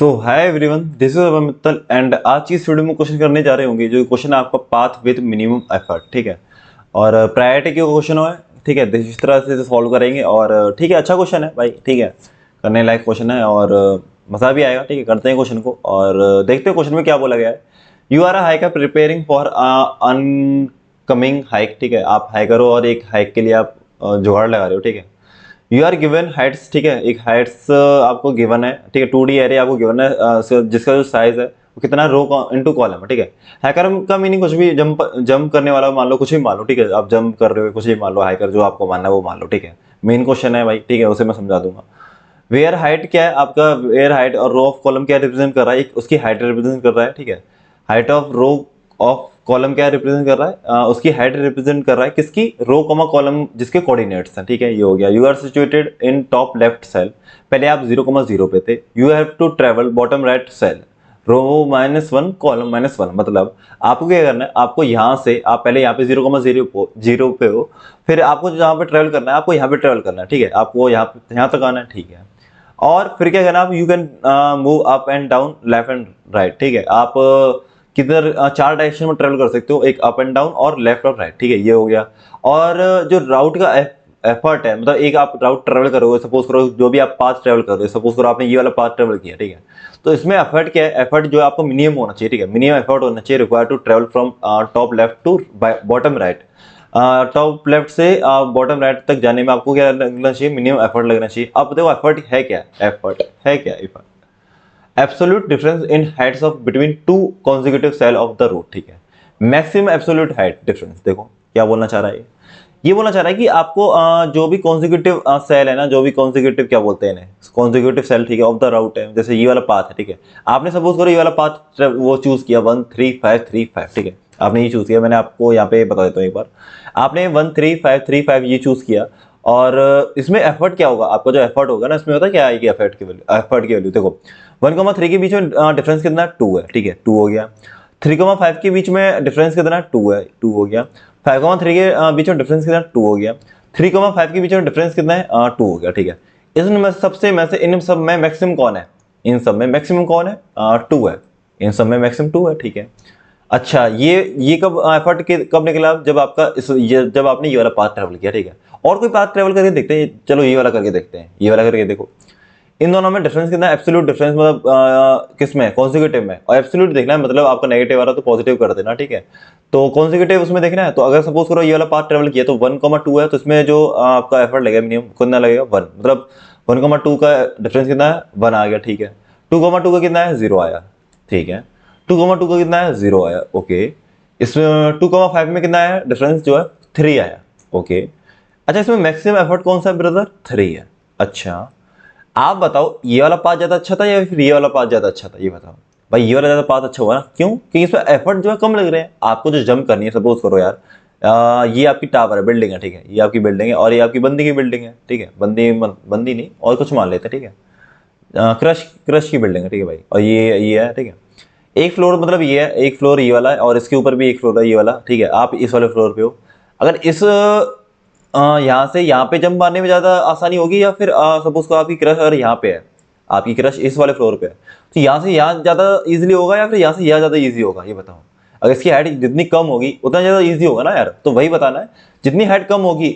So hi everyone, this is Abhay Mittal and आज की इस वीडियो में क्वेश्चन करने जा रहे होंगे। जो क्वेश्चन है आपका पाथ विद मिनिमम एफर्ट, ठीक है। और प्रायोरिटी के क्वेश्चन है, ठीक है। इस तरह से सॉल्व करेंगे और ठीक है, अच्छा क्वेश्चन है भाई, ठीक है। करने लायक क्वेश्चन है और मजा भी आएगा, ठीक है। करते हैं क्वेश्चन को और देखते हैं क्वेश्चन में क्या बोला गया है। You are a hiker preparing for upcoming hike, ठीक है। आप हाइकर हो और एक हाइक के लिए आप जुगाड़ लगा रहे हो, ठीक है। यू आर गिवन हाइट्स, ठीक है। एक हाइट्स आपको गिवन है, ठीक है। 2D एरे आपको गिवन है जिसका जो साइज है वो कितना रो इनटू कॉलम है, ठीक है। हैकर का मीनिंग कुछ भी जंप करने वाला मान लो, कुछ भी मान लो, ठीक है। आप जंप कर रहे हो, कुछ भी मान लो, हाइकर जो आपको मानना है वो मान लो, ठीक है। मेन क्वेश्चन है भाई, ठीक है, उसे मैं समझा दूंगा। वेयर हाइट क्या है आपका, वेयर हाइट और रो ऑफ कॉलम क्या रिप्रेजेंट कर रहा है, एक उसकी हाइट रिप्रेजेंट कर रहा है, ठीक है। Height of row of column क्या रिप्रेजेंट कर रहा है, उसकी हाइट रिप्रेजेंट कर रहा है किसकी, रो कॉमा कॉलम जिसके कोऑर्डिनेट्स हैं, ठीक है। ये हो गया। You are situated in top left cell, पहले आप 0,0 पे थे। You have to travel bottom right cell, row -1 column -1, मतलब आपको क्या करना है, आपको यहाँ से आप पहले यहाँ पे 0,0 पे हो, फिर आपको जहाँ पे ट्रेवल करना है आपको यहाँ पे ट्रेवल करना है, ठीक है। आपको यहाँ तक आना है, ठीक है। और फिर क्या करना है, आप you can move up and down, left and right, ठीक है। आप किधर चार डायरेक्शन में ट्रेवल कर सकते हो, एक अप एंड डाउन और लेफ्ट और राइट, ठीक है। ये हो गया। और जो राउट का एफर्ट है, मतलब एक आप राउट ट्रेवल करोगे, सपोज करो जो भी आप पाथ ट्रेवल कर रहे हो, सपोज करो आपने ये वाला पाथ ट्रेवल किया, ठीक है। तो इसमें एफर्ट क्या है, एफर्ट जो है आपको मिनिमम होना चाहिए, ठीक है। मिनिमम एफर्ट होना चाहिए require to travel from top left to bottom right. Top left से बॉटम राइट तक जाने में आपको क्या लगना चाहिए, मिनिमम एफर्ट लगना चाहिए। अब देखो एफर्ट है क्या, एफर्ट है क्या, effort absolute difference in heights of between two consecutive cell of the route, ठीक है। मैक्सिमम एब्सोल्यूट हाइट डिफरेंस, देखो क्या बोलना चाह रहा है ये बोलना चाह रहा है कि आपको जो भी कॉन्जिक्यूटिव सेल है ना, जो भी कॉन्जिक्यूटिव क्या बोलते हैं कॉन्जिक्यूटिव सेल, ठीक है, ऑफ द राउट है, जैसे ये वाला पाथ है, ठीक है। आपने सपोज करो ये वाला पाथ वो चूज किया 1 3 5 3 5, ठीक है। आपने ये चूज किया, मैंने आपको यहाँ पे बता देता हूँ एक बार। आपने 1 3 5 3 5 ये चूज किया और इसमें एफर्ट क्या होगा, आपका जो एफर्ट होगा ना, इसमें होता है क्या आएगी एफर्ट की वैल्यू, एफर्ट की वैल्यू देखो 1,3 के बीच में डिफरेंस कितना, 2 है, ठीक है। 2 हो गया। 3,5 के बीच में डिफरेंस कितना, 2 है, 2 हो गया। 5,3 के बीच में डिफरेंस कितना, 2 हो गया। 3,5 के बीच में डिफरेंस कितना है, 2 हो गया, ठीक है। इसमें सबसे में से इन सब में मैक्सिमम कौन है, इन सब में मैक्सिमम कौन है, 2 है। इन सब में मैक्सिमम 2 है, ठीक है। अच्छा, ये कब एफर्ट कब निकला, जब आपका जब आपने ये वाला पाथ ट्रेवल किया, ठीक है। और कोई पाथ ट्रेवल करके देखते हैं, चलो ये वाला करके देखते हैं, ये वाला करके देखो। इन दोनों में डिफरेंस कितना है, एब्सोल्यूट डिफरेंस, मतलब किस में, कॉन्जिक्यूटिव में। और एब्सोल्यूट देखना है, मतलब आपका नेगेटिव आ रहा तो पॉजिटिव कर देना, ठीक है। तो कॉन्जिक्यूटिव उसमें देखना है, तो अगर सपोज करो ये वाला पाथ ट्रेवल किया तो 1,2 है, तो इसमें जो आपका एफर्ट लगेगा मिनिमम कितना लगेगा, 1, मतलब 1,2 का डिफरेंस कितना है, 1 आ गया, ठीक है। 2,2 का कितना है, 0 आया, ठीक है। 2,2 का कितना है, 0 आया, ओके। इसमें 2,5 में कितना आया डिफरेंस, जो है 3 आया, ओके। अच्छा, इसमें मैक्सिमम एफर्ट कौन सा है ब्रदर, 3 है। अच्छा, आप बताओ ये वाला पाथ ज्यादा अच्छा था या फिर ये वाला पाथ ज्यादा अच्छा था, ये बताओ भाई। ये वाला ज्यादा पाथ अच्छा हुआ ना, क्यों, क्योंकि इसमें एफर्ट जो है कम लग रहे हैं। आपको जो जंप करनी है, सपोज करो यार ये आपकी टावर है, बिल्डिंग है, ठीक है। ये आपकी बिल्डिंग है और ये आपकी बंदी की बिल्डिंग है, ठीक है। बंदी नहीं और कुछ मान लेते हैं, ठीक है। क्रश क्रश की बिल्डिंग है, ठीक है भाई। और ये है, ठीक है। एक फ्लोर, मतलब ये है एक फ्लोर ये वाला है और इसके ऊपर भी एक फ्लोर है ये वाला, ठीक है। आप इस वाले फ्लोर पे हो। अगर इस यहाँ से यहाँ पे जंप मारने में ज़्यादा आसानी होगी या फिर सपोज को आपकी क्रश अगर यहाँ पे है, आपकी क्रश इस वाले फ्लोर पे है, तो यहाँ से यहाँ ज़्यादा इजीली होगा या फिर यहाँ से यहाँ ज़्यादा इजी होगा, ये बताओ। अगर इसकी हाइट जितनी कम होगी उतना ज़्यादा इजी होगा ना यार, तो वही बताना है। जितनी हाइट कम होगी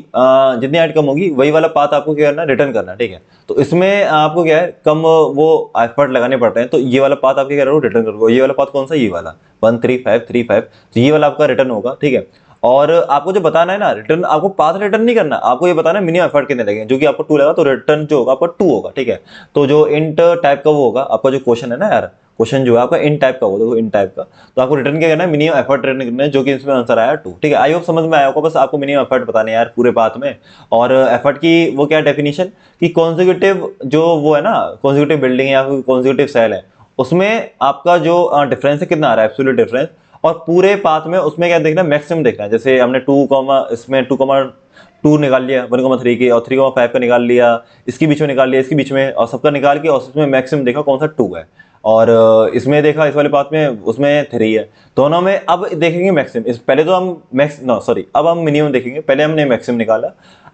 जितनी हाइट कम होगी वही वाला पाथ आपको क्या करना है, रिटर्न करना है, ठीक है। तो इसमें आपको क्या है, कम वो एफर्ट लगाने पड़ते हैं, तो ये वाला पाथ आप क्या कर रहे हो, रिटर्न करोगे। ये वाला पाथ कौन सा, ये वाला 1 3 5 3 5, तो ये वाला आपका रिटर्न होगा, ठीक है। और आपको जो बताना है ना, रिटर्न आपको पाथ रिटर्न नहीं करना, आपको ये बताना है मिनिमम एफर्ट कितने लगे, जो कि आपको 2 लगा तो रिटर्न जो होगा आपका 2 होगा, ठीक है। तो जो इंट टाइप का वो होगा आपका जो क्वेश्चन है ना यार, क्वेश्चन जो है आपका इन टाइप का होगा, देखो इन टाइप का। तो आपको रिटर्न क्या करना है, मिनिमम एफर्ट रिटर्न करना है, जो कि इसमें आंसर आया 2, ठीक है। आई होप समझ में आया होगा, बस आपको मिनिमम एफर्ट बताने यार पूरे पाथ में। और एफर्ट की वो क्या डेफिनेशन, कि कॉन्जिक्यूटिव जो वो है ना, कॉन्जिक्यूटिव बिल्डिंग या फिर कॉन्जिक्यूटिव सेल है, उसमें आपका जो डिफरेंस है कितना आ रहा है, एब्सोल्यूट डिफरेंस। और पूरे पाथ में उसमें क्या देखना है, मैक्सिमम देखना है। जैसे हमने 2, इसमें 2,2 निकाल लिया 1,3 के, और 3,5 का निकाल लिया, इसके बीच में निकाल लिया, इसके बीच में, और सबका निकाल के और उसमें मैक्सिमम देखा कौन सा 2 है। और इसमें देखा इस वाले पाथ में उसमें 3 है। दोनों में अब देखेंगे मैक्सिमम, इस पहले तो हम अब हम मिनिमम देखेंगे, पहले हमने मैक्सिमम निकाला।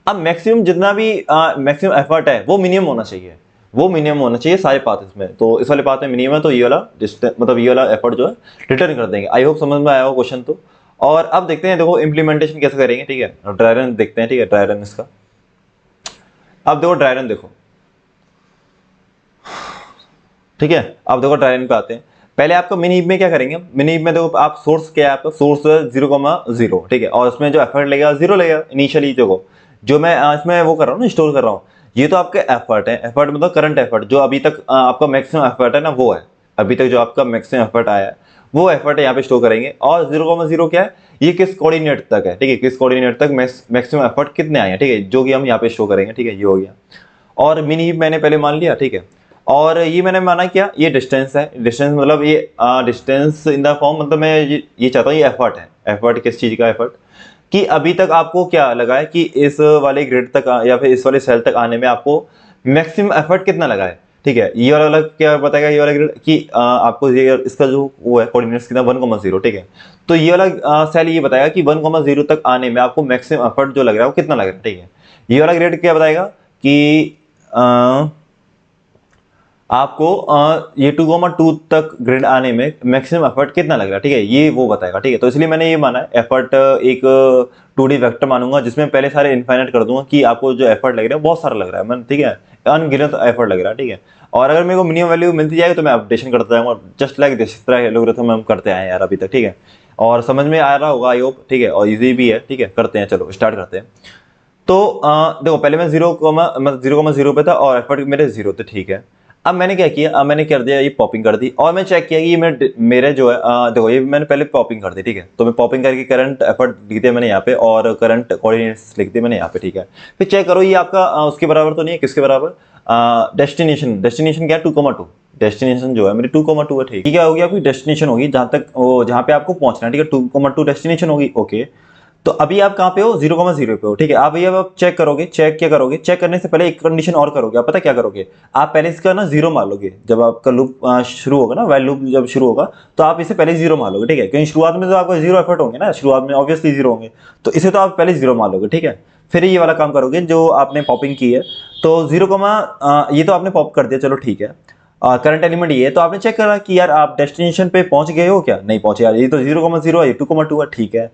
अब मैक्सिमम जितना भी मैक्सिमम एफर्ट है वो मिनिमम होना चाहिए। वो मिनिमम होना चाहिए सारे पाथ इसमें। तो इस वाले पाथ में मिनिमम है, तो ये वाला मतलब ये वाला एफर्ट जो है रिटर्न कर देंगे। आई होप समझ में आया हो क्वेश्चन। तो और अब देखते हैं, देखो इम्प्लीमेंटेशन कैसे करेंगे, ठीक है। ड्राई रन देखते हैं, ठीक है, ड्राई रन इसका। अब देखो ड्राई रन देखो, ठीक है। अब देखो ड्राई रन पे आते हैं। पहले आपको मिनी हीप में क्या करेंगे, मिनी हीप में देखो आप सोर्स क्या है, आपका सोर्स 0,0, ठीक है, और उसमें जो एफर्ट लगेगा 0 लगेगा इनिशियली। जो मैं इसमें वो कर रहा हूँ ना, स्टोर कर रहा हूँ, ये तो आपके एफर्ट है। एफर्ट मतलब करंट एफर्ट, जो अभी तक आपका मैक्सिमम एफर्ट है ना, वो है अभी तक जो आपका मैक्सिमम एफर्ट आया है, वो एफर्ट यहाँ पे स्टोर करेंगे। और 0,0 क्या है, ये किस कोऑर्डिनेट तक है, ठीक है, किस कोऑर्डिनेट तक मैक्सिमम एफर्ट कितने आए हैं, ठीक है, जो कि हम यहाँ पे शो करेंगे, ठीक है, ये हो गया। और मिनी हीप मैंने पहले मान लिया, ठीक है। और ये मैंने माना क्या, ये डिस्टेंस है। डिस्टेंस मतलब ये डिस्टेंस इन द फॉर्म, मतलब मैं ये चाहता हूँ, ये एफर्ट है। एफर्ट किस चीज़ का एफर्ट, कि अभी तक आपको क्या लगा है कि इस वाले ग्रिड तक या फिर इस वाले सेल तक आने में आपको मैक्सिमम एफर्ट कितना लगा है, ठीक है। ये वाला क्या बताएगा, ये वाला ग्रिड कि आपको ये इसका जो वो है कोऑर्डिनेट्स कितना 1,0, ठीक है। तो ये वाला सेल ये बताएगा कि 1,0 तक आने में आपको मैक्सिमम एफर्ट जो लग रहा है वो कितना लग रहा है, ठीक है। ये वाला ग्रिड क्या बताएगा कि आपको ये 2,2 तक ग्रिड आने में मैक्सिमम एफर्ट कितना लग रहा है, ठीक है, ये वो बताएगा, ठीक है। तो इसलिए मैंने ये माना है एफर्ट एक 2D वेक्टर मानूंगा, जिसमें पहले सारे इनफाइनाइट कर दूंगा कि आपको जो एफर्ट लग रहा है बहुत सारा लग रहा है, मैं, ठीक है, अनगिनत एफर्ट लग रहा है, ठीक है। और अगर मेरे को मिनिमम वैल्यू मिलती जाएगी तो मैं अपडेशन करता जाऊंगा, जस्ट लाइक दिस तरह एल्गोरिथम हम करते आए यार अभी तक, ठीक है। और समझ में आ रहा होगा आई होप, ठीक है, और इजी भी है, ठीक है। करते हैं, चलो स्टार्ट करते हैं। तो देखो पहले मैं 0,0 पे था और एफर्ट मेरे 0 थे, ठीक है। अब मैंने क्या किया, अब मैंने कर दिया ये पॉपिंग कर दी, और मैं चेक किया कि ये मेरे जो है देखो ये मैंने पहले पॉपिंग कर दी, ठीक है। तो मैं पॉपिंग करके करंट एफर्ट लिख दिया मैंने यहाँ पे, और करंट कोऑर्डिनेट्स लिख दिए मैंने यहाँ पे, ठीक है। फिर चेक करो ये आपका उसके बराबर तो नहीं है, किसके बराबर, डेस्टिनेशन क्या है, 2,2, डेस्टिनेशन जो है मेरी 2,2 है, ठीक है। क्या होगी आपकी डेस्टिनेशन होगी, जहां तक वो जहां पे आपको पहुंचना है, ठीक है, 2,2 डेस्टिनेशन होगी, ओके। तो अभी आप कहाँ पे हो, 0,0 पे हो, ठीक है। आप भैया आप चेक करोगे, चेक क्या करोगे, चेक करने से पहले एक कंडीशन और करोगे, आप पता क्या करोगे, आप पहले इसका ना 0 मान लोगे। जब आपका लूप शुरू होगा ना, वाइल लूप जब शुरू होगा, तो आप इसे पहले 0 मान लोगे, ठीक है, क्योंकि शुरुआत में तो आपको 0 एफर्ट होंगे ना, शुरुआत में ऑब्वियसली 0 होंगे, तो इसे तो आप पहले 0 मान लोगे, ठीक है। फिर ये वाला काम करोगे जो आपने पॉपिंग की है, तो 0, ये तो आपने पॉप कर दिया, चलो ठीक है। करंट एलिमेंट ये है, तो आपने चेक करा कि यार आप डेस्टिनेशन पे पहुंच गए हो क्या, नहीं पहुंचे यार, ये तो 0,0 है, ये 2,2 है, ठीक है।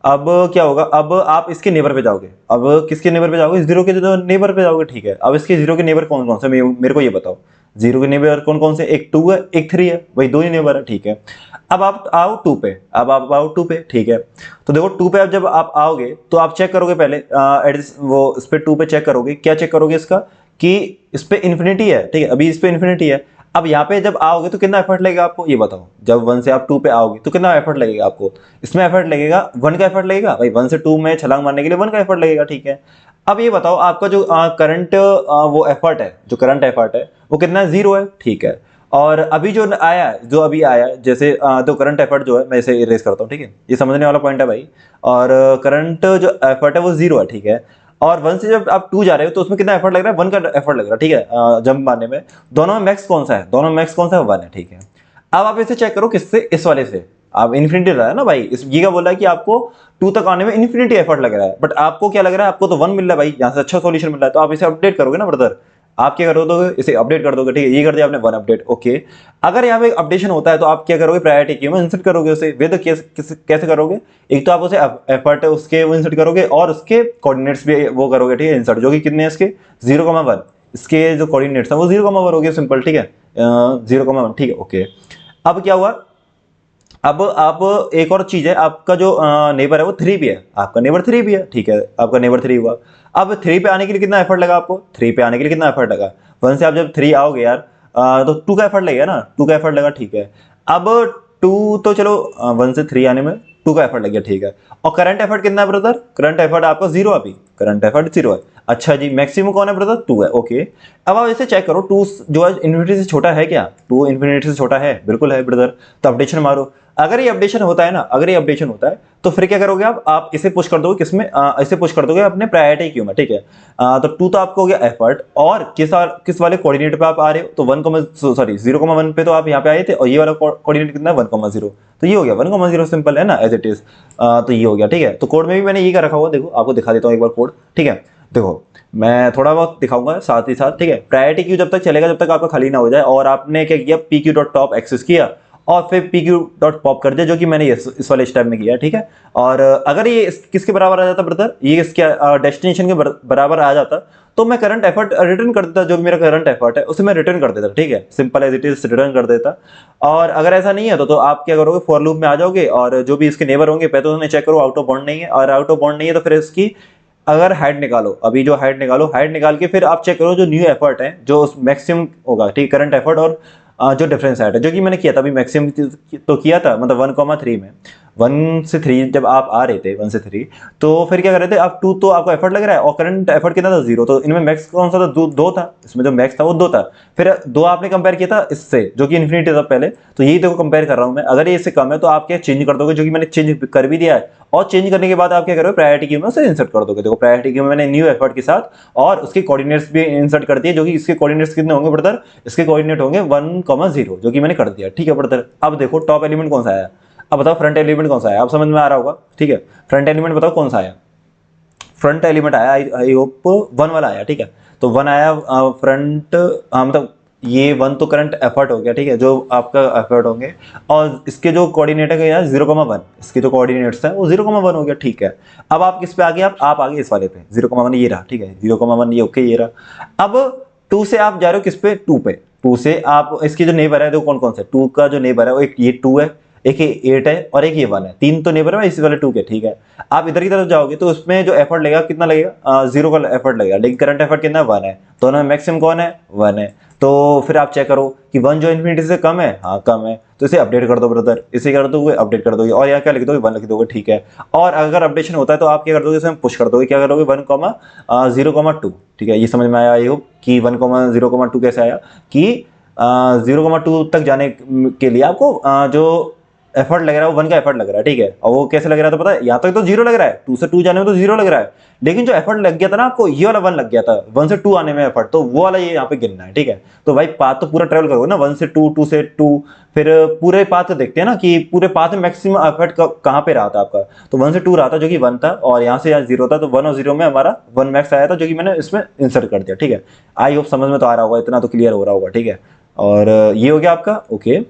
अब क्या होगा, अब आप इसके नेबर पे जाओगे, अब किसके नेबर पे जाओगे, 0 के जो नेबर पे जाओगे, ठीक है। अब इसके 0 के नेबर कौन कौन से, मेरे को ये बताओ, 0 के नेबर कौन कौन से, एक 2 है, एक 3 है, वही 2 ही नेबर है, ठीक है। अब आप आओ 2 पे, अब आप आओ 2 पे, ठीक है। तो देखो 2 पे अब जब आप आओगे तो आप चेक करोगे पहले वो इस पे 2 पे चेक करोगे, क्या चेक करोगे इसका, कि इस पे इन्फिनिटी है, ठीक है, अभी इस पे इन्फिनिटी है। अब यहाँ पे जब आओगे तो कितना एफर्ट लगेगा आपको, ये बताओ, जब 1 से आप 2 पे आओगे तो कितना एफर्ट लगेगा आपको, इसमें एफर्ट लगेगा 1 का एफर्ट लगेगा भाई, 1 से 2 में छलांग मारने के लिए 1 का एफर्ट लगेगा, ठीक है। अब ये बताओ आपका जो करंट वो एफर्ट है, जो करंट एफर्ट है वो कितना है, 0 है, ठीक है। और अभी जो आया है, जो अभी आया है, जैसे तो करंट एफर्ट जो है मैं इसे इरेज करता हूँ, ठीक है, ये समझने वाला पॉइंट है भाई। और करंट जो एफर्ट है वो 0 है, ठीक है। और 1 से जब आप 2 जा रहे हो तो उसमें कितना एफर्ट लग रहा है, 1 का एफर्ट लग रहा है, ठीक है, जंप मारने में। दोनों में मैक्स कौन सा है, दोनों में मैक्स कौन सा है, 1 है, ठीक है। अब आप इसे चेक करो किससे, इस वाले से। आप इन्फिनिटी रहा है ना भाई, इस ये क्या बोल रहा है कि आपको 2 तक आने में इन्फिनिटी एफर्ट लग रहा है, बट आपको क्या लग रहा है, आपको तो 1 मिल रहा है भाई, यहाँ से अच्छा सॉल्यूशन मिल रहा है, तो आप इसे अपडेट करोगे ना ब्रदर। आप क्या करोगे, इसे अपडेट कर दोगे, ठीक है, ये कर दिया आपने 1 अपडेट, ओके। अगर यहाँ पे अपडेशन होता है तो आप क्या करोगे, प्रायोरिटी क्यू में इंसर्ट करोगे उसे, विद कैसे करोगे, एक तो आप उसे एफर्ट है उसके वो इंसर्ट करोगे, और उसके कोऑर्डिनेट्स भी वो करोगे, ठीक है, इंसर्ट, जो कि कितने हैं इसके 0,1, इसके जो कोऑर्डिनेट्स हैं वो 0,1 हो गए, सिंपल, ठीक है, 0,1, ठीक है, ओके। अब क्या हुआ, अब आप एक और चीज है, आपका जो नेबर है वो 3 भी है, आपका नेबर 3 भी है, ठीक है, आपका नेबर 3 हुआ। अब 3 पे आने के लिए कितना एफर्ट लगा आपको, 3 पे आने के लिए कितना एफर्ट लगा, 1 से आप जब 3 आओगे यार तो 2 का एफर्ट लगेगा ना, 2 का एफर्ट लगा, ठीक है। अब 2 तो चलो 1 से 3 आने में 2 का एफर्ट लग गया, ठीक है। और करंट एफर्ट कितना है ब्रदर, करंट एफर्ट आपका 0 अभी, करंट एफर्ट 0 है, अच्छा जी। मैक्सिमम कौन है ब्रदर, 2 है, ओके। अब आप इसे चेक करो, 2 जो है इन्फिनिटी से छोटा है क्या, 2 इन्फिनिटी से छोटा है, बिल्कुल है ब्रदर। तो अपडेशन मारो, अगर ये अपडेशन होता है ना, अगर ये अपडेशन होता है तो फिर क्या करोगे आप इसे पुश कर दोगे किसमें, इसे पुश कर दोगे अपने प्रायोरिटी क्यू में, ठीक है। तो 2 तो आपको हो गया एफर्ट, और किस वाले कोऑर्डिनेट पे आप आ रहे हो, तो 0,1 पे तो आप यहाँ पे आए थे, और ये वाला कोऑर्डिनेट कितना है 1,0, तो ये हो गया 1,0, सिंपल है ना, एज इट इज। तो ये हो गया, ठीक है। तो कोड में भी मैंने ये कर रखा हुआ, देखो आपको दिखा देता हूँ एक बार कोड, ठीक है। देखो मैं थोड़ा बहुत दिखाऊंगा साथ ही साथ, ठीक है। प्रायोरिटी क्यू जब तक चलेगा जब तक आपका खाली ना हो जाए, और आपने क्या किया, P Q dot top access किया और फिर पी क्यू डॉट पॉप कर दिया, जो कि मैंने इस वाले स्टेप में किया, ठीक है। और अगर ये किसके बराबर आ जाता ब्रदर, ये इसके डेस्टिनेशन के बराबर आ जाता, तो मैं करंट एफर्ट रिटर्न कर देता, जो भी मेरा करंट एफर्ट है उसे मैं रिटर्न कर देता, ठीक है। Simple as it is return कर देता। और अगर ऐसा नहीं है तो आप क्या करोगे, फॉर लूप में आ जाओगे और जो भी इसके नेबर होंगे पहले तो उन्हें चेक करो आउट ऑफ बाउंड नहीं है, और आउट ऑफ बाउंड नहीं है तो फिर इसकी अगर हाइट निकालो, अभी जो हाइट निकालो, हाइट निकाल के फिर आप चेक करो जो न्यू एफर्ट है जो मैक्सिमम होगा, ठीक, करंट एफर्ट और जो डिफरेंस हाइट है, जो कि मैंने किया था अभी मैक्सिमम तो किया था, मतलब 1,3 में, 1 से 3 जब आप आ रहे थे 1 से 3, तो फिर क्या कर रहे थे आप 2, तो आपको एफर्ट लग रहा है और करंट एफर्ट कितना था 0, तो इनमें मैक्स कौन सा था, 2 था, इसमें जो मैक्स था वो 2 था। फिर 2 आपने कंपेयर किया था इससे जो कि इन्फिनिटी था पहले, तो यही देखो कंपेयर कर रहा हूं मैं, अगर ये इससे कम है तो आप क्या चेंज कर दोगे, जो कि मैंने चेंज कर भी दिया है, और चेंज करने के बाद आप क्या करोगे, प्रायोरिटी क्यू में उसे इंसर्ट कर दोगे। देखो प्रायोरिटी क्यू में मैंने न्यू एफर्ट के साथ और उसके कोऑर्डिनेट्स भी इंसर्ट कर दिए, जो कि इसके कोऑर्डिनेट्स कितने होंगे ब्रदर, इसके कोऑर्डिनेट होंगे 1,0, जो कि मैंने कर दिया, ठीक है ब्रदर। अब देखो टॉप एलिमेंट कौन सा आया, अब बताओ फ्रंट एलिमेंट कौन सा आया, अब समझ में आ रहा होगा, ठीक है। फ्रंट एलिमेंट बताओ कौन सा आया, फ्रंट एलिमेंट आया, आई होप 1 वाला आया, ठीक है। तो 1 आया फ्रंट, मतलब ये 1 तो करंट एफर्ट हो गया, ठीक है, जो आपका एफर्ट होंगे, और इसके जो कोऑर्डिनेट है यार 0,1, इसके जो कोऑर्डिनेट्स हैं वो 0,1 हो गया, ठीक है। अब आप किस पे आ गए, आप आ गए इस वाले पे 0,1, ये रहा, ठीक है, 0,1 ये ओके, ये रहा। अब 2 से आप जा रहे हो किस पे, 2 पे, 2 से आप इसके जो नेबर है देखो कौन कौन से, 2 का जो नेबर है वो एक ये 2 है, एक ये 8 है और एक ये 1 है, 3 तो नेबर है इसी वाले 2 के, ठीक है। आप इधर की तरफ जाओगे तो उसमें जो एफर्ट लगेगा कितना लगेगा, 0 का एफर्ट लगेगा, लेकिन करंट एफर्ट कितना है, 1 है, दोनों में मैक्सिमम कौन है, 1 है। तो फिर आप चेक करो कि 1 जो इन्फिनिटी से कम है, हाँ कम है, तो इसे अपडेट कर दो ब्रदर, इसे कर दोगे अपडेट कर दोगे, और यहाँ क्या लिख दोगे 1 लिख दोगे, ठीक है। और अगर अपडेशन होता है तो आप क्या कर दोगे, इसमें पुश कर दोगे, क्या करोगे 1,0,2, ठीक है। ये समझ में आया आई होप कि 1,0,2 कैसे आया, कि 0,2 तक जाने के लिए आपको जो एफर्ट लग रहा है वो 1 का एफर्ट लग रहा है, ठीक है। और वो कैसे लग रहा था पता है, यहाँ तक तो 0 लग रहा है, 2 से 2 जाने में तो 0 लग रहा है, लेकिन जो एफर्ट लग गया था ना आपको, ये वाला 1 लग गया था 1 से 2 आने में एफर्ट, तो वो वाला ये यहाँ पे गिनना है, ठीक है। तो भाई पाथ तो पूरा ट्रेवल करोगे ना, 1 से 2, 2 से 2, फिर पूरे पाथ देखते हैं ना कि पूरे पाथ में मैक्सिमम एफर्ट कहाँ पे रहा था आपका, तो 1 से 2 रहा था जो कि 1 था, और यहाँ से यहाँ 0 था, तो 1 और 0 में हमारा 1 मैक्स आया था, जो कि मैंने इसमें इंसर्ट कर दिया, ठीक है। आई होप समझ में तो आ रहा होगा, इतना तो क्लियर हो रहा होगा, ठीक है। और ये हो गया आपका ओके।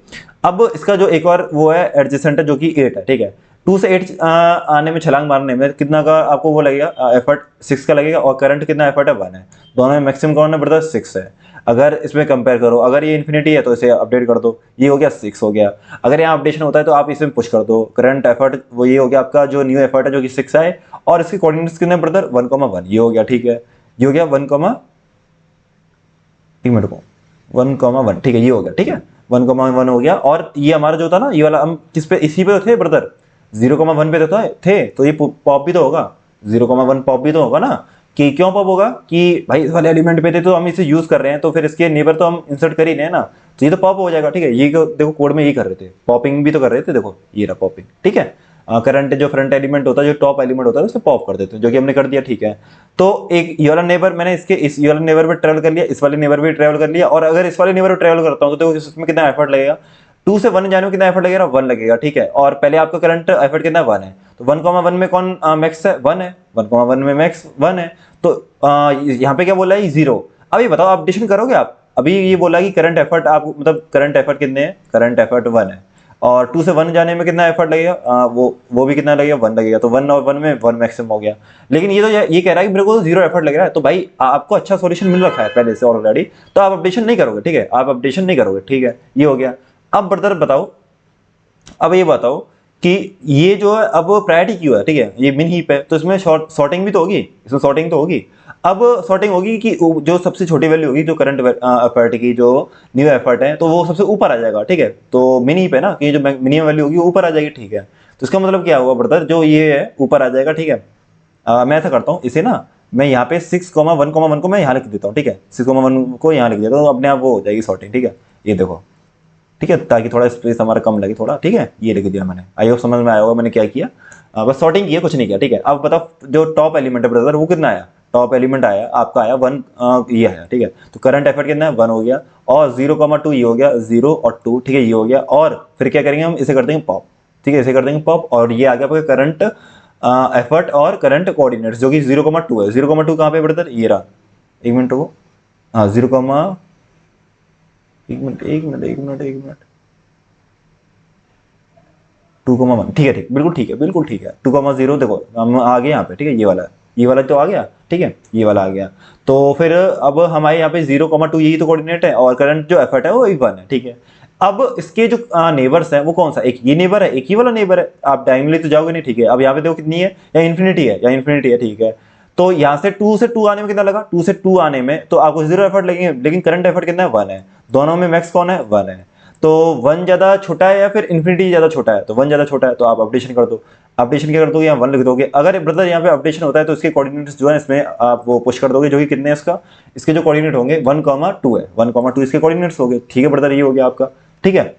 अब इसका जो एक और वो है एडजेसेंट है जो कि 8 है, ठीक है। 2 से 8 आने में, छलांग मारने में कितना का आपको वो लगेगा एफर्ट, 6 का लगेगा, और करंट कितना एफर्ट है 1 है, दोनों में मैक्सिमम कौन है ब्रदर, 6 है। अगर इसमें कंपेयर करो, अगर ये इन्फिनिटी है तो इसे अपडेट कर दो, ये हो गया 6 हो गया। अगर यहाँ अपडेशन होता है तो आप इसमें पुश कर दो, करंट एफर्ट वो ये हो गया आपका जो न्यू एफर्ट है जो कि 6 है, और इसके कोऑर्डिनेट्स कितने ब्रदर 1,1, ये हो गया, ठीक है। ये हो गया 1, 1,1, ठीक है, ये हो गया, ठीक है, 1,1 हो गया। और ये हमारा जो था ना ये वाला, हम किस पे, इसी पे तो थे ब्रदर, 0,1 पे तो थे, तो ये पॉप भी तो होगा, 0,1 पॉप भी तो होगा ना, कि क्यों पॉप होगा, कि भाई इस वाले एलिमेंट पे थे तो हम इसे यूज कर रहे हैं, तो फिर इसके नेबर तो हम इंसर्ट कर ही रहे हैं ना, तो ये तो पॉप हो जाएगा, ठीक है। ये देखो कोड में ये कर रहे थे, पॉपिंग भी तो कर रहे थे, देखो ये रहा पॉपिंग, ठीक है। करंट जो फ्रंट एलिमेंट होता है, जो टॉप एलिमेंट होता है उसे पॉप कर देते हैं, जो कि हमने कर दिया, ठीक है। तो एक ये वाला नेबर मैंने इसके इस ये वाले नेबर पे ट्रेवल कर लिया, इस वाले नेबर पे ट्रेवल कर लिया, और अगर इस वाले नेबर पे ट्रेवल करता हूं तो देखो इसमें कितना एफर्ट लगेगा, 2 से 1 जाने में कितना एफर्ट लगेगा, 1 लगेगा, ठीक है। और पहले आपका करंट एफर्ट कितना है, 1 है, तो 1,1 में कौन मैक्स है, 1 है, 1,1 में मैक्स 1 है, तो यहाँ पे क्या बोला है 0। अब ये बताओ अपडेशन करोगे आप, अभी ये बोला कि करंट एफर्ट आप, मतलब करंट एफर्ट कितने हैं, करंट एफर्ट 1 है, और 2 से 1 जाने में कितना एफर्ट लगेगा, वो भी कितना लगेगा, 1 लगेगा, तो 1 और 1 में 1 मैक्सिमम हो गया। लेकिन ये तो ये कह रहा है कि मेरे को तो 0 एफर्ट लग रहा है, तो भाई आपको अच्छा सॉल्यूशन मिल रखा है पहले से ऑलरेडी, तो आप अपडेशन नहीं करोगे, ठीक है, आप अपडेशन नहीं करोगे, ठीक है, ये हो गया। अब ब्रदर बताओ, अब ये बताओ कि ये जो है अब प्रायोरिटी क्यों है, ठीक है, ये मिन हीप है, तो इसमें सॉर्टिंग भी तो होगी, इसमें सॉर्टिंग तो होगी। अब सॉर्टिंग होगी कि जो सबसे छोटी वैल्यू होगी, जो करंट एफर्ट की जो न्यू एफर्ट है, तो वो सबसे ऊपर आ जाएगा, ठीक है। तो मिन हीप है ना, कि जो मिनिमम वैल्यू होगी वो ऊपर आ जाएगी, ठीक है। तो इसका मतलब क्या हुआ ब्रदर, जो ये है ऊपर आ जाएगा, ठीक है। मैं ऐसा करता हूँ, इसे ना मैं यहाँ पे 6,1,1 को मैं यहाँ लिख देता हूँ, ठीक है, 6,1 को यहाँ लिख देता हूँ, तो अपने आप वो हो जाएगी सॉर्टिंग, ठीक है। ये देखो, ठीक है, ताकि थोड़ा स्पेस हमारा कम लगे थोड़ा, ठीक है, ये लिख दिया मैंने, आई होप समझ में आया होगा मैंने क्या किया, बस सॉर्टिंग किया, कुछ नहीं किया, ठीक है। अब बताओ जो टॉप एलिमेंट है ब्रदर वो कितना आया, टॉप एलिमेंट आया आपका आया 1, ये आया, ठीक है। तो करंट एफर्ट कितना है, 1 हो गया, और 0,2 ये हो गया, 0 और 2, ठीक है, ये हो गया। और फिर क्या करेंगे हम, इसे कर देंगे पॉप, ठीक है, इसे कर देंगे पॉप, और ये आ गया आपका करंट एफर्ट और करंट कोऑर्डिनेट्स जो कि 0,2 है। 0,2 कहाँ पे ब्रदर, ये रहा, एक मिनट को, हाँ 0, एक मिनट 2,1, ठीक है, ठीक, बिल्कुल ठीक है, बिल्कुल ठीक है। 2,0 देखो हम आ गए यहाँ पे, ठीक है, ये वाला तो आ गया, ठीक है, ये वाला आ गया। तो फिर अब हमारे यहाँ पे 0,2 यही तो कोऑर्डिनेट है और करंट जो एफर्ट है वो 1 है, ठीक है। अब इसके जो नेबर्स है वो कौन सा, एक ये नेबर है, एक ही वाला नेबर है, आप डायगोनली तो जाओगे नहीं, ठीक है। अब यहाँ पे देखो कितनी है, या इन्फिनिटी है, ठीक है। तो यहाँ से 2 से 2 आने में कितना लगा, 2 से 2 आने में तो आपको 0 एफर्ट लगेंगे, लेकिन करंट एफर्ट कितना है, 1 है। दोनों में मैक्स कौन है, 1 है। तो 1 ज्यादा छोटा है या फिर इन्फिनिटी ज्यादा छोटा है, तो 1 ज्यादा छोटा है, तो आप अपडेशन कर दो। अपडेशन क्या कर दोगे, यहाँ 1 लिख दोगे। अगर ब्रदर यहाँ पे अपडेशन होता है तो इसके कोऑर्डिनेट्स जो है इसमें आप वो पुश कर दोगे, जो कि कितने हैं इसका, इसके जो कोऑर्डिनेट होंगे 1,2 है, 1,2 इसके कोऑर्डिनेट्स हो गए, ठीक है ब्रदर, ये हो गया आपका, ठीक है,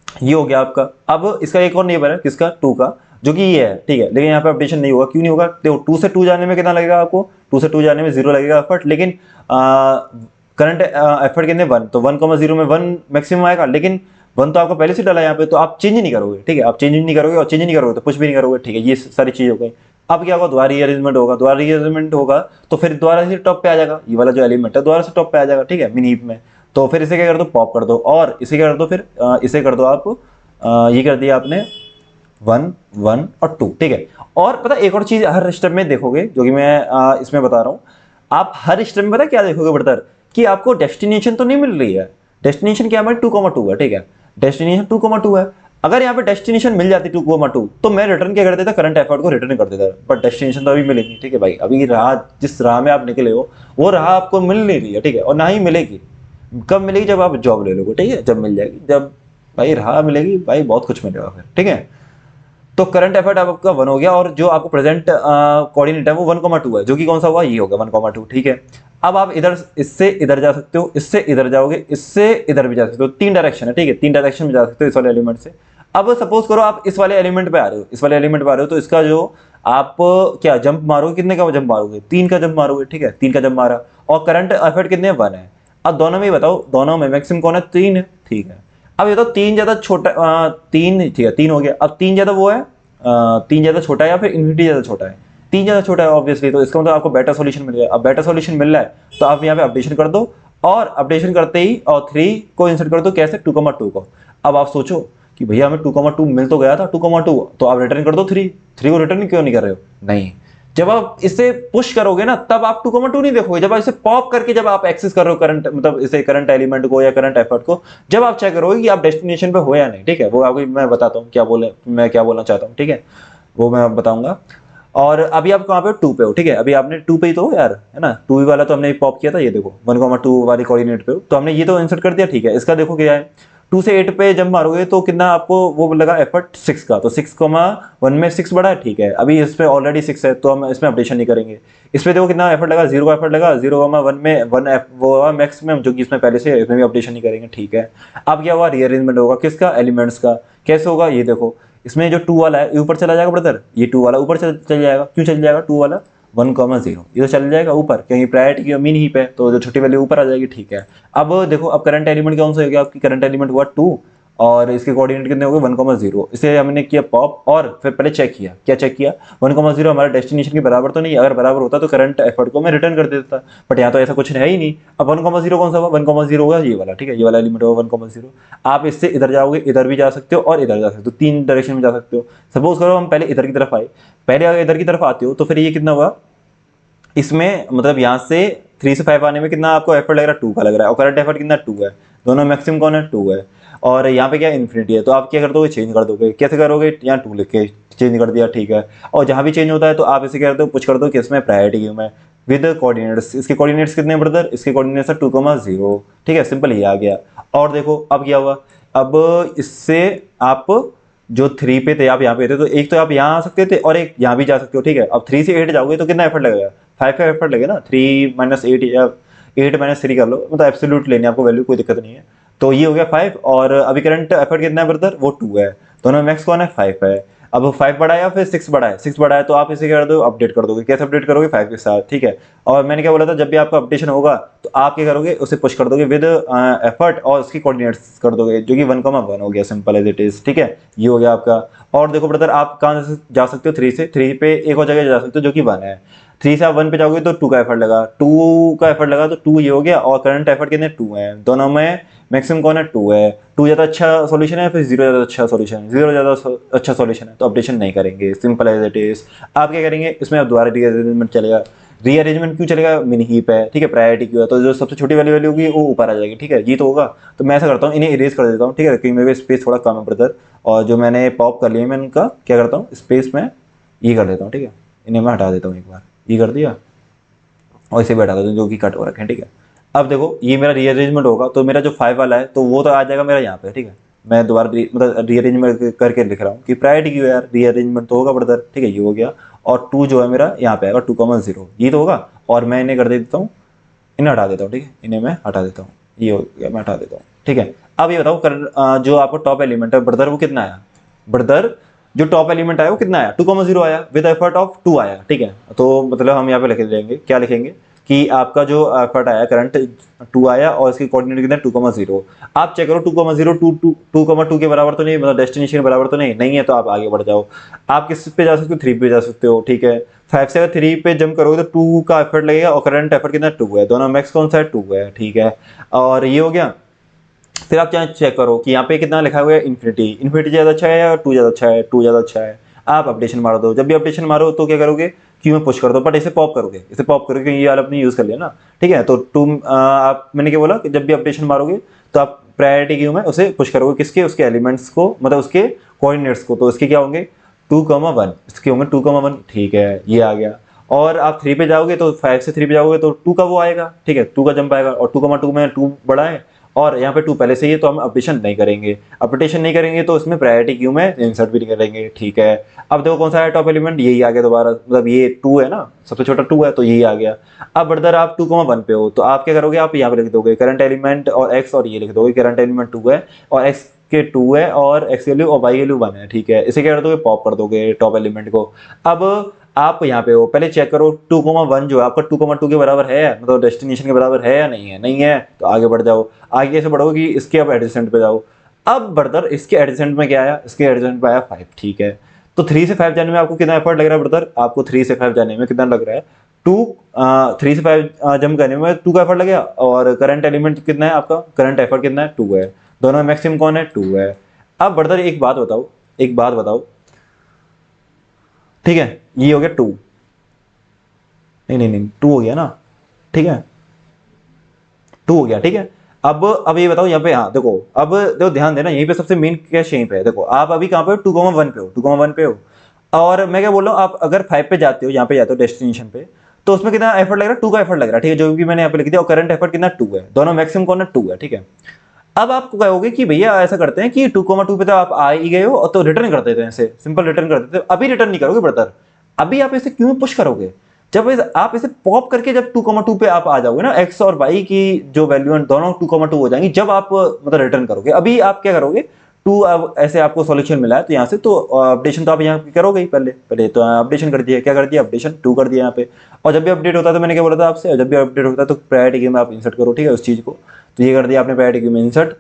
ये हो गया आपका। अब इसका एक और नेबर है किसका, 2 का, जो कि ये है, ठीक है, लेकिन यहाँ पे अपडेशन नहीं होगा, क्यों नहीं होगा, देखो 2 से 2 जाने में कितना लगेगा आपको, 2 से 2 जाने में 0 लगेगा एफर्ट, लेकिन करंट एफर्ट कितने, 1, तो 1,0 में 1 मैक्सिमम आएगा, लेकिन 1 तो आपको पहले से डाला है यहाँ पे, तो आप चेंज नहीं करोगे, ठीक है, आप चेंज नहीं करोगे, और चेंज नहीं करोगे तो कुछ भी नहीं करोगे, ठीक है, ये सारी चीज हो गई। अब क्या होगा, दोबारा रीअरेंजमेंट होगा, दोबारा रीअरेंजमेंट होगा तो फिर दोबारा से टॉप पे आ जाएगा, ये वाला जो एलिमेंट है दोबारा से टॉप पे आ जाएगा, ठीक है, मिनी हीप में। तो फिर इसे क्या कर दो, पॉप कर दो, और इसे क्या कर दो, फिर इसे कर दो आप, ये कर दिया आपने 1, 1 और 2, ठीक है। और पता एक और चीज हर स्टेप में देखोगे, जो कि मैं इसमें बता रहा हूं, आप हर स्टेप में पता क्या देखोगे ब्रदर, कि आपको डेस्टिनेशन तो नहीं मिल रही है। डेस्टिनेशन क्या है, 2,2 है, ठीक है, डेस्टिनेशन 2,2 है। अगर यहाँ पे डेस्टिनेशन मिल जाती 2,2 तो मैं रिटर्न क्या कर देता, करंट एफर्ट को रिटर्न कर देता, बट डेस्टिनेशन तो अभी मिलेगी, ठीक है भाई, अभी राह जिस राह में आप निकले हो वो राह आपको मिल नहीं रही है, ठीक है, और ना ही मिलेगी। कब मिलेगी, जब आप जॉब ले लोगे, ठीक है, जब मिल जाएगी, जब भाई राह मिलेगी, भाई बहुत कुछ मिलेगा फिर, ठीक है। तो करंट एफर्ट आपका 1 हो गया, और जो आपको प्रेजेंट कोऑर्डिनेट है वो 1,2 है, जो कि कौन सा हुआ, ये होगा 1,2, ठीक है। अब आप इधर इससे इधर जा सकते हो, इससे इधर जाओगे, इससे इधर भी जा सकते हो, 3 डायरेक्शन है, ठीक है, 3 डायरेक्शन में जा सकते हो इस वाले एलिमेंट से। अब सपोज करो आप इस वाले एलिमेंट पे आ रहे हो, इस वाले एलिमेंट पे आ रहे हो, तो इसका जो आप क्या जंप मारोगे, कितने का जंप मारोगे, 3 का जंप मारोगे, ठीक है, 3 का जंप मारा, और करंट एफर्ट कितने, 1 है। अब दोनों में ही बताओ, दोनों में मैक्सिमम कौन है, 3 है, ठीक है। अब ये तो 3 ज्यादा छोटा, 3, ठीक है, 3 हो गया। अब 3 ज्यादा वो है, 3 ज्यादा छोटा है या फिर इन्फिनिटी ज्यादा छोटा है, 3 ज्यादा छोटा है ऑब्वियसली, तो इसका मतलब आपको बेटर सॉल्यूशन मिल गया। अब बेटर सॉल्यूशन मिल रहा है तो आप यहाँ पे अपडेशन कर दो, और अपडेशन करते ही और 3 को इंसर्ट कर दो, कैसे, 2,2 को। अब आप सोचो कि भैया हमें 2,2 मिल तो गया था, 2,2, तो आप रिटर्न कर दो 3 को रिटर्न क्यों नहीं कर रहे हो, नहीं, जब आप इसे पुश करोगे ना तब आप 2,2 नहीं देखोगे, जब आप इसे पॉप करके जब आप एक्सेस कर रहे हो करंट, मतलब इसे करंट एलिमेंट को या करंट एफर्ट को, जब आप चेक करोगे कि आप डेस्टिनेशन पे हो या नहीं, ठीक है, वो आपको मैं बताता हूँ मैं क्या बोलना चाहता हूँ, ठीक है, वो मैं बताऊंगा। और अभी आप कहाँ पे हो, 2 पे हो, ठीक है, अभी आपने 2 पे ही तो हो यार, है ना, 2 वाला तो हमने पॉप किया था, ये देखो 1,2 वाली कोऑर्डिनेट पे हो, तो हमने ये तो इंसर्ट कर दिया, ठीक है। इसका देखो क्या है, 2 से 8 पे जब मारोगे तो कितना आपको वो लगा एफर्ट 6 का, तो 6,1 में 6 बड़ा है, ठीक है, अभी इस पे ऑलरेडी 6 है तो हम इसमें अपडेशन नहीं करेंगे। इस पे देखो कितना एफर्ट लगा, 0 एफर्ट लगा, 0,1 में 1 वो मैक्सिमम, जो कि इसमें पहले से, इसमें भी अपडेशन नहीं करेंगे, ठीक है। अब क्या हुआ, रीअरेंजमेंट होगा किसका, एलिमेंट्स का, कैसे होगा, ये देखो, इसमें जो 2 वाला है ये ऊपर चला जाएगा ब्रदर, ये 2 वाला ऊपर चल जाएगा, क्यों चल जाएगा 2 वाला, 1,0 ये तो चल जाएगा ऊपर, क्योंकि प्रायोरिटी की मीन ही पे, तो जो छोटी वैल्यू ऊपर आ जाएगी, ठीक है। अब देखो, अब करंट एलिमेंट कौन सा हो गया, आपकी करंट एलिमेंट हुआ 2, और इसके कोऑर्डिनेट कितने हो गए, 1,0, इसे हमने किया पॉप, और फिर पहले चेक किया, क्या चेक किया, 1,0 हमारे डेस्टिनेशन के बराबर तो नहीं, अगर बराबर होता तो करंट एफर्ट को मैं रिटर्न कर देता, बट यहाँ तो ऐसा कुछ है ही नहीं। अब 1,0 कौन सा हुआ, 1,0 होगा ये वाला, ठीक है, ये वाला एलिमेंट होगा 1,0। आप इससे इधर जाओगे, इधर भी जा सकते हो और इधर जा सकते हो, 3 डायरेक्शन में जा सकते हो। सपोज करो हम पहले इधर की तरफ आए, पहले अगर इधर की तरफ आते हो तो फिर ये कितना हुआ, इसमें मतलब यहाँ से 3 से 5 आने में कितना आपको एफर्ट लग रहा है, 2 का लग रहा है, और करंट एफर्ट कितना 2 है, दोनों मैक्सिमम कौन है, 2 है, और यहाँ पे क्या इन्फिनिटी है, तो आप क्या कर दोगे, चेंज कर दोगे, कैसे करोगे, यहाँ 2 लिख के चेंज कर दिया, ठीक है। और जहाँ भी चेंज होता है तो आप इसे क्या करते हो, पुश कर दो किसमें, प्रायोरिटी क्यू में, विद कोऑर्डिनेट्स। इसके कोऑर्डिनेट्स कितने हैं ब्रदर, इसके कोऑर्डिनेट्स 2,0, ठीक है, सिंपल ये आ गया। और देखो अब क्या हुआ, अब इससे आप जो 3 पे थे, आप यहाँ पे थे, तो एक तो आप यहाँ आ सकते थे और एक यहाँ भी जा सकते हो, ठीक है। अब 3 से 8 जाओगे तो कितना एफर्ट लगेगा, 5 का एफर्ट लगेगा ना, 3 - 8 या 8 - 3 कर लो, मतलब एब्सोल्यूट लेनी है आपको वैल्यू, कोई दिक्कत नहीं है। तो ये हो गया 5, और अभी करंट एफर्ट कितना है ब्रदर, वो 2 है, दोनों मैक्स कौन है, 5 है। अब 5 बड़ा है या फिर 6 बड़ा है, 6 बड़ा है तो आप इसे क्या कर दो, अपडेट कर दोगे। कैसे अपडेट करोगे, 5 के साथ, ठीक है। और मैंने क्या बोला था, जब भी आपका अपडेशन होगा तो आप क्या करोगे, उसे पुश कर दोगे विद एफर्ट और उसकी कोऑर्डिनेट्स कर दोगे, जो कि 1,1 हो गया, सिंपल एज इट इज, ठीक है। ये हो गया आपका। और देखो ब्रदर, आप कहाँ से जा सकते हो, 3 से, 3 पे एक और जगह जा सकते हो जो कि 1 है। 3 से आप 1 पे जाओगे तो 2 का एफर्ट लगा, 2 का एफर्ट लगा तो 2 ये हो गया, और करंट एफर्ट कितने, 2 है। दोनों में मैक्सिमम कौन है, 2 है। 2 ज़्यादा अच्छा सॉल्यूशन है फिर 0 ज़्यादा अच्छा सॉल्यूशन है, 0 ज़्यादा अच्छा सॉल्यूशन है, तो अपडेशन नहीं करेंगे, सिंपल एज इट इज। आप क्या करेंगे, इसमें अब दोबारा रीअरेंजमेंट चलेगा। रीअरेंजमेंट क्यों चलेगा, मिनी हीप है, ठीक है, प्रायोरिटी क्यों है, तो जो सबसे छोटी वाली वैल्यू होगी वो ऊपर आ जाएगी, ठीक है। ये तो होगा, तो मैं ऐसा करता हूँ, इन्हें इरेज कर देता हूँ, ठीक है, क्योंकि मेरे स्पेस थोड़ा कम है ब्रदर। और जो मैंने पॉप कर लिया, मैं इनका क्या करता हूँ, स्पेस में ये कर देता हूँ, ठीक है। इन्हें मैं हटा देता हूँ एक बार, ये कर दिया, और इसे भी हटा देता हूँ जो कि कट हो रखे हैं, ठीक है। अब देखो, ये मेरा रीअरेंजमेंट होगा, तो मेरा जो 5 वाला है तो वो तो आ जाएगा मेरा यहाँ पे, ठीक है। मैं दोबारा मतलब रीअरेंजमेंट करके लिख रहा हूँ कि प्रायोरिटी क्यों है यार, रीअरेंजमेंट तो होगा ब्रदर, ठीक है, ये हो गया। और 2 जो है मेरा यहाँ पे आएगा, 2,0, ये तो होगा। और मैं इन्हें कर देता हूँ, इन्हें हटा देता हूँ, ठीक है, इन्हें मैं हटा देता हूँ, ये हो गया, मैं हटा देता हूँ, ठीक है। अब ये बताओ, जो आपको टॉप एलिमेंट है ब्रदर, वो कितना आया ब्रदर, जो टॉप एलिमेंट आया वो कितना आया, 2,0 आया, विद एफर्ट ऑफ 2 आया, ठीक है। तो मतलब हम यहाँ पे लिख देंगे, क्या लिखेंगे कि आपका जो एफर्ट आया करंट 2 आया, और इसकी कोऑर्डिनेट कितना है, 2,0। आप चेक करो 2,0 2,2 के बराबर तो नहीं, मतलब डेस्टिनेशन के बराबर तो नहीं है, तो आप आगे बढ़ जाओ। आप किस पे जा सकते हो, 3 पे जा सकते हो, ठीक है। 5 से अगर 3 पे जंप करोगे तो 2 का एफर्ट लगेगा, और करंट एफर्ट कितना, 2 है, दोनों मैक्स कौन सा है, 2 है, ठीक है। और ये हो गया। फिर आप चाहे चेक करो कि यहाँ पे कितना लिखा हुआ है, इन्फिनिटी, इन्फिनिटी ज़्यादा अच्छा है या 2 ज़्यादा अच्छा है, 2 ज़्यादा अच्छा है। आप अपडेशन मार दो, जब भी अपडेशन मारो तो क्या करोगे, क्यू में पुश कर दो, बट इसे पॉप करोगे, इसे पॉप करोगे क्योंकि ये वाला आपने यूज़ कर लिया ना, ठीक है। तो आप, मैंने क्या बोला कि जब भी अपडेशन मारोगे तो आप प्रायोरिटी क्यू में उसे पुश करोगे, किसके, उसके एलिमेंट्स को, मतलब उसके कोऑर्डिनेट्स को, तो इसके क्या होंगे, 2,1, इसके होंगे 2,1, ठीक है, ये आ गया। और आप 3 पे जाओगे तो 5 से 3 पे जाओगे तो 2 का वो आएगा, ठीक है, 2 का जंप आएगा, और 2,2 में 2 बड़ा है, और यहाँ पे 2 पहले से ही है, तो हम अपडेशन नहीं करेंगे। अपडेशन नहीं करेंगे तो इसमें प्रायोरिटी क्यू में इंसर्ट भी नहीं करेंगे, ठीक है। अब देखो कौन सा है टॉप एलिमेंट, यही आ गया दोबारा, मतलब ये 2 है ना, सबसे छोटा 2 है, तो यही आ गया। अब ब्रदर आप 2,1 पे हो, तो आप क्या करोगे, आप यहाँ पे लिख दोगे करंट एलिमेंट और एक्स, और ये लिख दोगे करंट एलिमेंट 2 है, और एक्स के 2 है, और एक्स वैल्यू और वाई वैल्यू 1 है, ठीक है। इसे क्या कर दोगे, पॉप कर दोगे टॉप एलिमेंट को। अब आप यहाँ पे हो, पहले चेक करो 2,1 जो है आपका 2,2 के बराबर है, मतलब डेस्टिनेशन के बराबर है या नहीं है, नहीं है तो आगे बढ़ जाओ। आगे कैसे बढ़ोगे कि इसके अब एडजेसेंट पे जाओ। अब ब्रदर इसके एडजेसेंट में क्या आया, इसके एडजेसेंट पे आया 5, ठीक है। तो 3 से 5 जाने में आपको कितना एफर्ट लग रहा है ब्रदर, आपको 3 से 5 जाने में कितना लग रहा है, 2, 3 से 5 जंप करने में 2 का एफर्ट लगेगा, और करंट एलिमेंट कितना है आपका, करंट एफर्ट कितना है, 2 है, दोनों में मैक्सिमम कौन है, 2 है। अब ब्रदर एक बात बताओ, एक बात बताओ, ठीक है, ये हो गया 2, नहीं नहीं नहीं 2 हो गया ना, ठीक है, 2 हो गया, ठीक है। अब ये बताओ यहाँ पे, हाँ देखो, अब देखो ध्यान देना, यहीं पे सबसे मेन कैश यहीं पे है। देखो आप अभी कहाँ पे हो, 2,1 पे हो, 2,1 पे हो। और मैं क्या बोल रहा हूँ, आप अगर 5 पे जाते हो, यहाँ पे जाते हो डेस्टिनेशन पे, तो उसमें कितना एफर्ट लग रहा है, 2 का एफर्ट लग रहा है, ठीक है, जो भी मैंने यहाँ पे लिख दिया। और करंट एफर्ट कितना, 2 है, दोनों मैक्सिमम कौन है, 2 है, ठीक है। अब आप कहोगे कि भैया ऐसा करते हैं कि 2,2 पे तो आप आ ही गए हो, तो रिटर्न कर देते हैं, इसे सिंपल रिटर्न कर देते हैं। अभी रिटर्न नहीं करोगे ब्रदर, अभी आप इसे क्यों पुश करोगे, जब आप इसे पॉप करके जब 2,2 पे आप आ जाओगे ना, एक्स और वाई की जो वैल्यू है दोनों 2,2 हो जाएंगी, जब आप मतलब रिटर्न करोगे। अभी आप क्या करोगे, 2 अब ऐसे आपको सॉल्यूशन मिला है, तो यहाँ से तो अपडेशन तो आप यहाँ करोगे ही, पहले पहले तो अपडेशन कर दिया, क्या कर दिया, अपडेशन 2 कर दिया यहाँ पे। और जब भी अपडेट होता है, तो मैंने क्या बोला था आपसे, जब भी अपडेट होता है तो प्रायोरिटी क्यू में आप इंसर्ट करो, ठीक है, उस चीज को। तो ये कर दिया आपने प्रायोरिटी क्यू में इंसर्ट,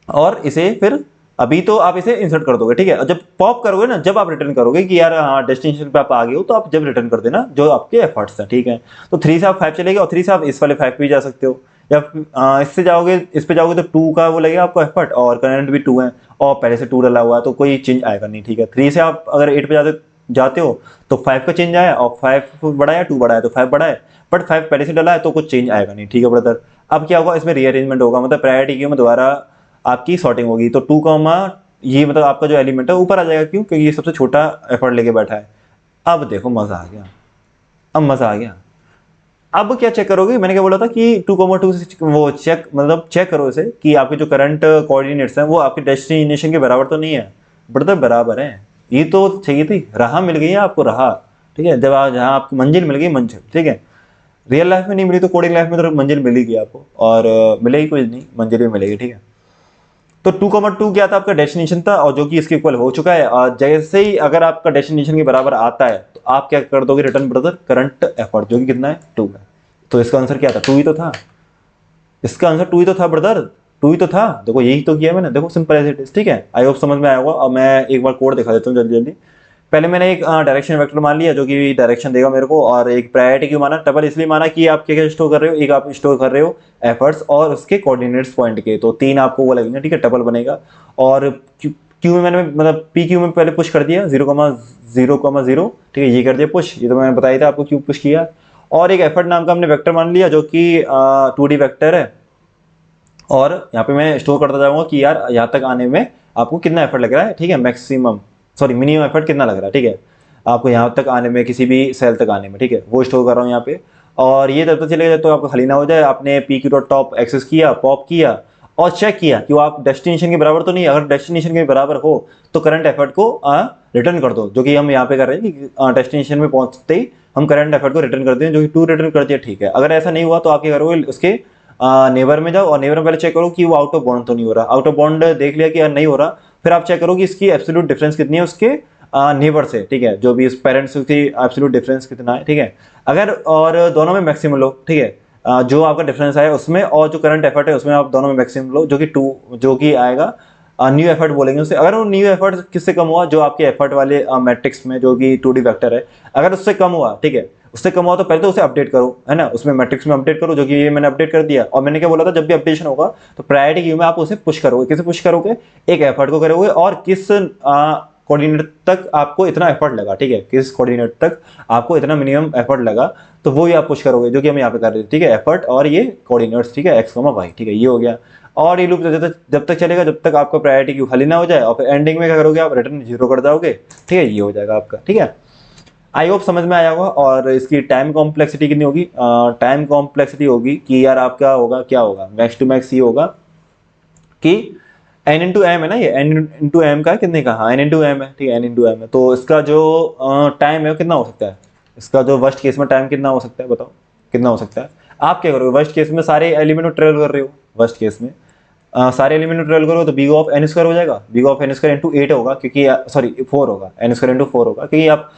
और इसे फिर अभी तो आप इसे इंसर्ट कर दोगे, ठीक है। और जब पॉप करोगे ना, जब आप रिटर्न करोगे कि यार हाँ डेस्टिनेशन पे आप आ गए हो, तो आप जब रिटर्न कर देना जो आपके एफर्ट्स हैं, ठीक है। तो 3 से आप 5 चलेगा, और 3 से आप इस वाले 5 पे भी जा सकते हो, या इससे जाओगे, इस पे जाओगे तो 2 का वो लगेगा आपको एफर्ट, और करंट भी 2 है, और पहले से 2 डला हुआ है, तो कोई चेंज आएगा नहीं, ठीक है। 3 से आप अगर 8 पे जाते हो तो 5 का चेंज आया, और 5 बड़ा है 2 बड़ा है, तो 5 बड़ा है, बट 5 पहले से डला है, तो कुछ चेंज आएगा नहीं, ठीक है ब्रदर। अब क्या होगा, इसमें रीअरेंजमेंट होगा, मतलब प्रायोरिटी क्यू में दोबारा आपकी सॉर्टिंग होगी, तो 2 ये मतलब आपका जो एलिमेंट है ऊपर आ जाएगा, क्यों, क्योंकि ये सबसे छोटा एफर्ट लेके बैठा है। अब देखो मजा आ गया, अब मजा आ गया। अब क्या चेक करोगे, मैंने क्या बोला था कि 2,2 से वो चेक, मतलब चेक करो इसे कि आपके जो करंट कोऑर्डिनेट्स हैं वो आपके डेस्टिनेशन के बराबर तो नहीं है। ब्रदर बराबर है, ये तो चाहिए थी, राह मिल गई है आपको, राह, ठीक है। जब आप जहाँ आपको मंजिल मिल गई, मंजिल, ठीक है। रियल लाइफ में नहीं मिली तो कोडिंग लाइफ में तो मंजिल मिलेगी आपको, और मिलेगी कुछ नहीं, मंजिल भी मिलेगी, ठीक है। तो 2,2 क्या था आपका डेस्टिनेशन था, और जो कि इसके इक्वल हो चुका है। और जैसे ही अगर आपका डेस्टिनेशन के बराबर आता है तो आप क्या कर दोगे, रिटर्न ब्रदर करंट एफर्ट, जो कि कितना है 2 है। तो इसका आंसर क्या था, 2 ही तो था। इसका आंसर 2 ही तो था ब्रदर, 2 ही तो था। देखो यही तो किया मैंने, देखो सिंपल एज इट इज, ठीक है। आई होप समझ में आया होगा। अब मैं एक बार कोड दिखा देता हूँ जल्दी जल्दी। पहले मैंने एक डायरेक्शन वेक्टर मान लिया जो कि डायरेक्शन देगा मेरे को, और एक प्रायोरिटी क्यों माना, टपल इसलिए माना कि आप क्या क्या स्टोर कर रहे हो, एक आप स्टोर कर रहे हो एफर्ट्स और उसके कोऑर्डिनेट्स पॉइंट के, तो 3 आपको वो लगेंगे, ठीक है, टपल बनेगा। और क्यू में मैंने मतलब पी क्यू में पहले पुश कर दिया 0,0,0, ठीक है, ये कर दिया पुश, ये तो मैंने बताया था आपको क्यों पुश किया। और एक एफर्ट नाम का हमने वेक्टर मान लिया जो कि 2D वेक्टर है, और यहाँ पे मैं स्टोर करता जाऊंगा कि यार यहाँ तक आने में आपको कितना एफर्ट लग रहा है, ठीक है, मैक्सिमम सॉरी मिनिमम एफर्ट कितना लग रहा है, ठीक है, आपको यहाँ तक आने में, किसी भी सेल तक आने में, ठीक है, वो स्टोर कर रहा हूँ यहाँ पे। और ये जब तक चलेगा तो आपको खाली ना हो जाए, आपने P Q dot top access किया, पॉप किया और चेक किया कि वो आप डेस्टिनेशन के बराबर तो नहीं। अगर डेस्टिनेशन के बराबर हो तो करंट एफर्ट को रिटर्न कर दो, जो कि हम यहाँ पे कर रहे हैं कि डेस्टिनेशन में पहुंचते ही हम करंट एफर्ट को रिटर्न कर दें, जो कि 2 रिटर्न कर दिया, ठीक है। अगर ऐसा नहीं हुआ तो आप क्या करोगे, उसके नेबर में जाओ और नेबर में पहले चेक करो कि वो आउट ऑफ बाउंड तो नहीं हो रहा। आउट ऑफ बाउंड देख लिया कि यार नहीं हो रहा, फिर आप चेक करो कि इसकी एब्सोल्यूट डिफरेंस कितनी है उसके नेबर से, ठीक है, जो भी इस पेरेंट्स की एब्सोल्यूट डिफरेंस कितना है, ठीक है। अगर और दोनों में मैक्सिमम लो, ठीक है, जो आपका डिफरेंस आया उसमें और जो करंट एफर्ट है उसमें आप दोनों में मैक्सिमम लो, जो कि 2, जो कि आएगा न्यू एफर्ट बोलेंगे उसे। अगर वो न्यू एफर्ट किससे कम हुआ, जो आपके एफर्ट वाले मैट्रिक्स में जो कि 2D वेक्टर है, अगर उससे कम हुआ, ठीक है, उससे कम हुआ तो पहले तो उसे अपडेट करो, है ना, उसमें मैट्रिक्स में अपडेट करो, जो कि ये मैंने अपडेट कर दिया। और मैंने क्या बोला था, जब भी अपडेशन होगा तो प्रायोरिटी क्यू में आप उसे पुश करोगे। किसे पुश करोगे, एक एफर्ट को करोगे और किस कोऑर्डिनेट तक आपको इतना एफर्ट लगा, ठीक है, किस कोऑर्डिनेट तक आपको इतना मिनिमम एफर्ट लगा, तो वो ही आप पुश करोगे, जो कि हम यहाँ पे कर रहे थे, ठीक है, एफर्ट और ये कोऑर्डिनेट्स, ठीक है, एक्स वाई, ठीक है, ये हो गया। और ये लूप जब तक चलेगा जब तक आपका प्रायोरिटी क्यू खाली ना हो जाए, और फिर एंडिंग में क्या करोगे, आप रिटर्न 0 कर दोगे, ठीक है, ये हो जाएगा आपका, ठीक है। आई होप समझ में आया होगा। और इसकी टाइम कॉम्प्लेक्सिटी कितनी होगी, टाइम कॉम्प्लेक्सिटी होगी कि यार आपका होगा, क्या होगा, मैक्स टू मैक्स ये होगा कि n इंटू एम है ना, ये n इंटू एम का कितने का, हाँ n इंटू एम है, ठीक है, n इंटू एम है। तो इसका जो टाइम है वो कितना हो सकता है, इसका जो वर्स्ट केस में टाइम कितना हो सकता है, बताओ कितना हो सकता है। आप क्या करोगे, वर्स्ट केस में सारे एलिमेंट को ट्रेवल कर रहे हो, वर्स्ट केस में सारे एलिमेंट को ट्रेवल करो तो बी ऑफ एन स्क्वायर हो जाएगा, B of N square into 8 होगा, क्योंकि सॉरी 4 होगा, एन स्क्वायर इंटू 4 होगा, क्योंकि आप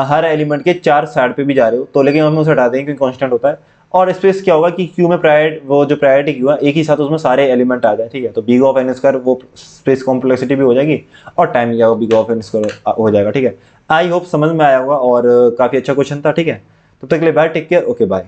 हर एलिमेंट के 4 साइड पे भी जा रहे हो, तो लेकिन हम उसे हटा देंगे क्योंकि कांस्टेंट होता है। और स्पेस क्या होगा कि क्यू में वो जो प्रायोरिटी क्यू है एक ही साथ उसमें सारे एलिमेंट आ जाए, ठीक है, तो बी ऑफ एन स्क्वायर वो स्पेस कॉम्प्लेक्सिटी भी हो जाएगी और टाइम क्या होगा, बी ऑफ एन स्क्वायर हो जाएगा, ठीक है। आई होप समझ में आया होगा और काफी अच्छा क्वेश्चन था, ठीक है। तब तक के लिए bye, take care, okay bye.